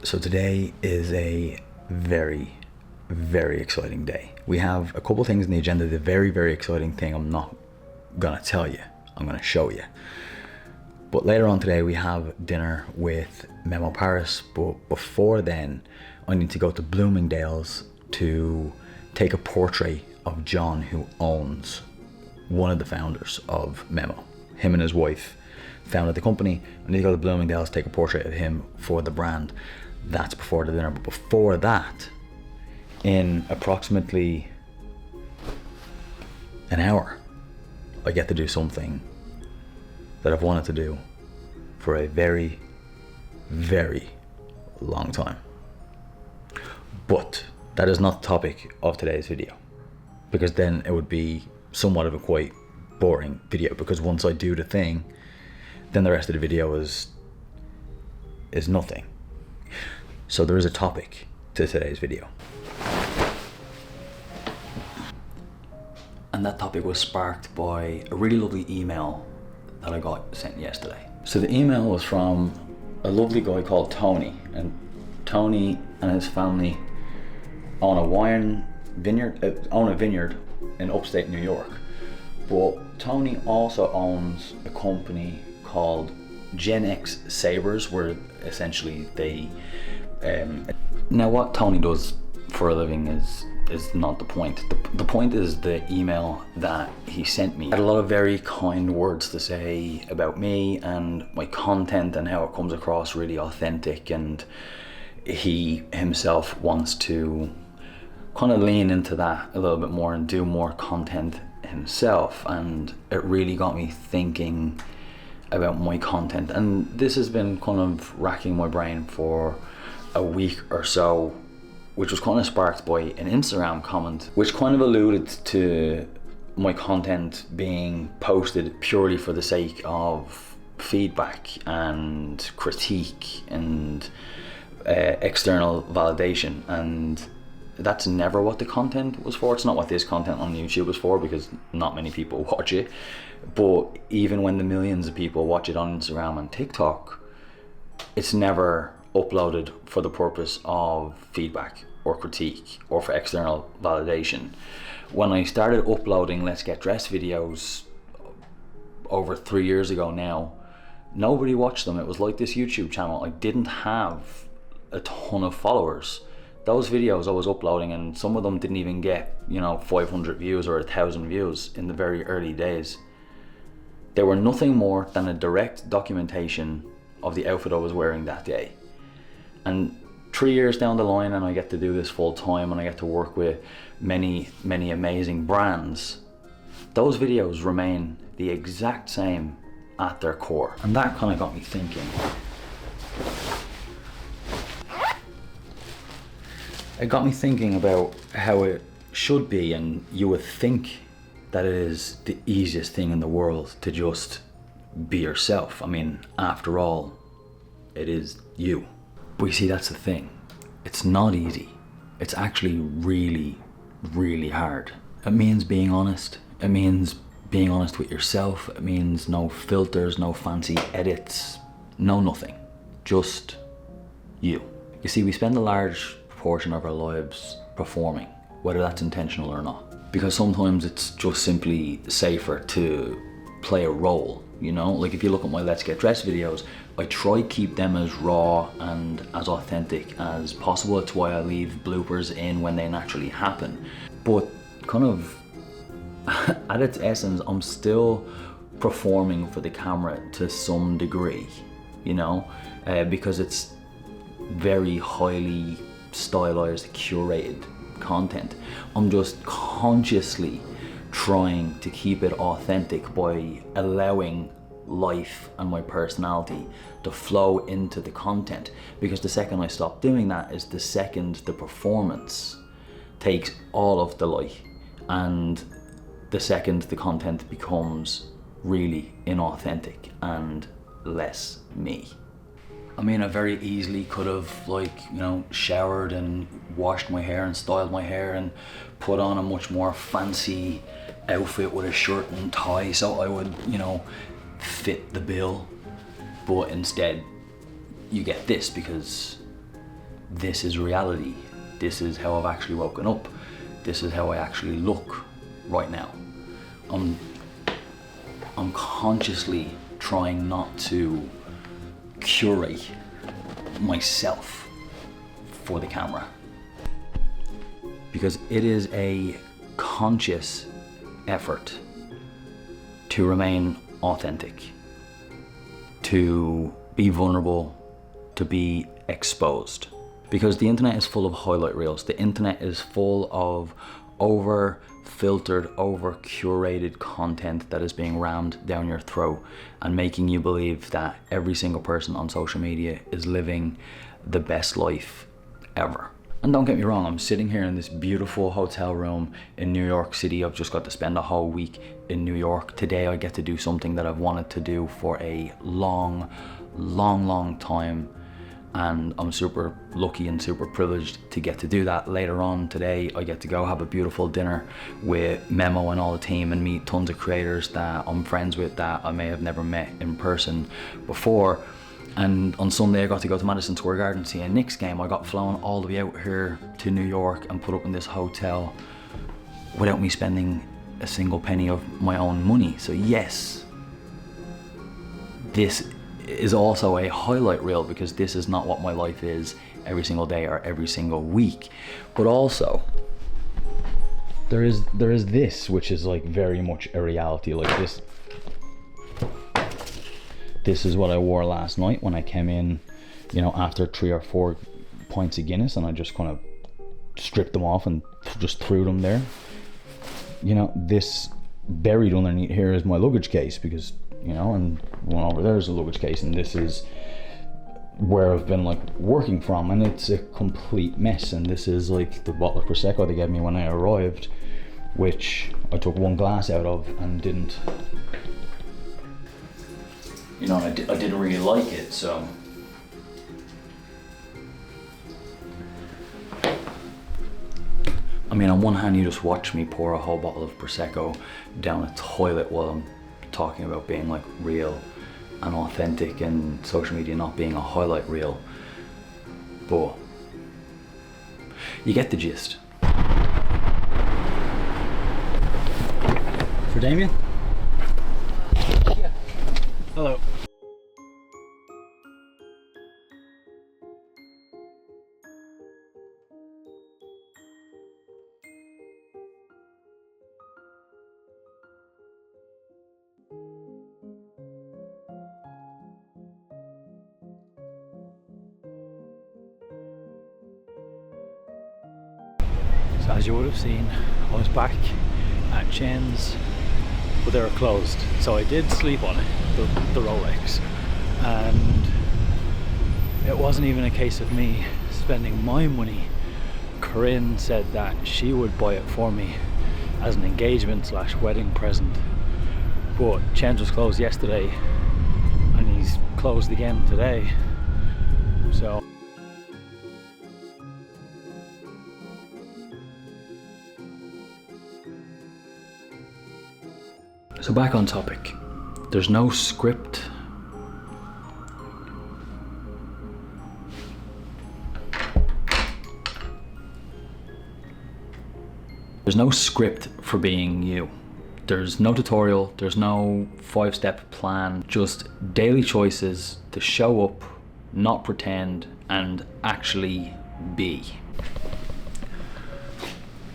So today is a very, very exciting day. We have a couple things in the agenda. The very, very exciting thing I'm not gonna tell you, I'm gonna show you. But later on today we have dinner with Memo Paris, but before then I need to go to Bloomingdale's to take a portrait of John, who owns one of the founders of Memo. Him and his wife founded the company. I need to go to Bloomingdale's, take a portrait of him for the brand. That's before the dinner. But before that, in approximately an hour, I get to do something that I've wanted to do for a very, very long time. But that is not the topic of today's video, because then it would be somewhat of a quite boring video, because once I do the thing, then the rest of the video is nothing. So there is a topic to today's video. And that topic was sparked by a really lovely email that I got sent yesterday. So the email was from a lovely guy called Tony, and Tony and his family own a vineyard in upstate New York. But Tony also owns a company called Gen X Sabres, where essentially they now what Tony does for a living is not the point. The point is the email that he sent me. He had a lot of very kind words to say about me and my content and how it comes across really authentic, and he himself wants to kind of lean into that a little bit more and do more content himself. And it really got me thinking about my content, and this has been kind of racking my brain for a week or so, which was kind of sparked by an Instagram comment which kind of alluded to my content being posted purely for the sake of feedback and critique and external validation, and that's never what the content was for. It's not what this content on YouTube was for, because not many people watch it. But even when the millions of people watch it on Instagram and TikTok, it's never uploaded for the purpose of feedback or critique or for external validation. When I started uploading Let's Get Dressed videos over 3 years ago now, nobody watched them. It was like this YouTube channel. I didn't have a ton of followers. Those videos I was uploading, and some of them didn't even get 500 views or 1,000 views in the very early days. They were nothing more than a direct documentation of the outfit I was wearing that day. And 3 years down the line, and I get to do this full time, and I get to work with many, many amazing brands, those videos remain the exact same at their core. And that kind of got me thinking. It got me thinking about how it should be, and you would think that it is the easiest thing in the world to just be yourself. I mean, after all, it is you. But you see, that's the thing. It's not easy. It's actually really, really hard. It means being honest. It means being honest with yourself. It means no filters, no fancy edits, no nothing. Just you. You see, we spend a large proportion of our lives performing, whether that's intentional or not. Because sometimes it's just simply safer to play a role, Like if you look at my Let's Get Dressed videos, I try to keep them as raw and as authentic as possible. It's why I leave bloopers in when they naturally happen. But kind of at its essence, I'm still performing for the camera to some degree, because it's very highly stylized, curated content. I'm just consciously trying to keep it authentic by allowing life and my personality to flow into the content, because the second I stop doing that is the second the performance takes all of the light, and the second the content becomes really inauthentic and less me. I mean, I very easily could have showered and washed my hair and styled my hair and put on a much more fancy outfit with a shirt and tie so I would, fit the bill. But instead you get this because this is reality. This is how I've actually woken up. This is how I actually look right now. I'm consciously trying not to curate myself for the camera, because it is a conscious effort to remain authentic, to be vulnerable, to be exposed. Because the internet is full of highlight reels. The internet is full of over-filtered, over-curated content that is being rammed down your throat and making you believe that every single person on social media is living the best life ever. And don't get me wrong, I'm sitting here in this beautiful hotel room in New York City. I've just got to spend a whole week in New York. Today I get to do something that I've wanted to do for a long time. And I'm super lucky and super privileged to get to do that. Later on today, I get to go have a beautiful dinner with Memo and all the team and meet tons of creators that I'm friends with that I may have never met in person before. And on Sunday, I got to go to Madison Square Garden to see a Knicks game. I got flown all the way out here to New York and put up in this hotel without me spending a single penny of my own money. So yes, this is also a highlight reel, because this is not what my life is every single day or every single week. But also there is this, which is like very much a reality. Like this is what I wore last night when I came in, you know, after 3 or 4 pints of Guinness, and I just kind of stripped them off and just threw them there. You know, this buried underneath here is my luggage case, because, you know, and one over there is a luggage case, and this is where I've been like working from, and it's a complete mess. And this is like the bottle of Prosecco they gave me when I arrived, which I took 1 glass out of and didn't, you know, I didn't really like it. So I mean, on one hand, you just watch me pour a whole bottle of Prosecco down a toilet while I'm talking about being like real and authentic and social media not being a highlight reel, but you get the gist. For Damien? Yeah. Hello. So as you would have seen, I was back at Chen's, but they were closed. So I did sleep on it, the Rolex, and it wasn't even a case of me spending my money. Corinne said that she would buy it for me as an engagement / wedding present, but Chen's was closed yesterday and he's closed again today. So back on topic, there's no script. There's no script for being you. There's no tutorial, there's no 5-step plan, just daily choices to show up, not pretend, and actually be.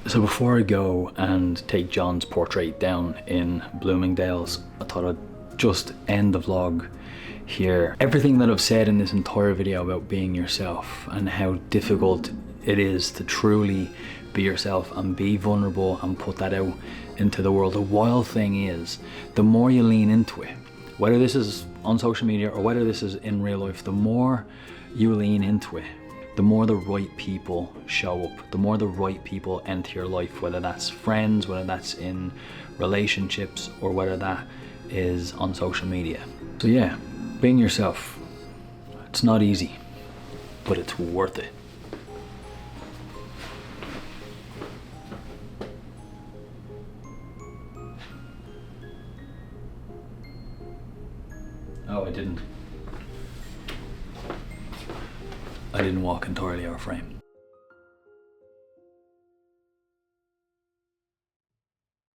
So before I go and take John's portrait down in Bloomingdale's, I thought I'd just end the vlog here. Everything that I've said in this entire video about being yourself and how difficult it is to truly be yourself and be vulnerable and put that out into the world. The wild thing is, the more you lean into it, whether this is on social media or whether this is in real life, the more you lean into it, the more the right people show up, the more the right people enter your life, whether that's friends, whether that's in relationships, or whether that is on social media. So yeah, being yourself, it's not easy, but it's worth it. Oh, I didn't. I didn't walk entirely out of frame.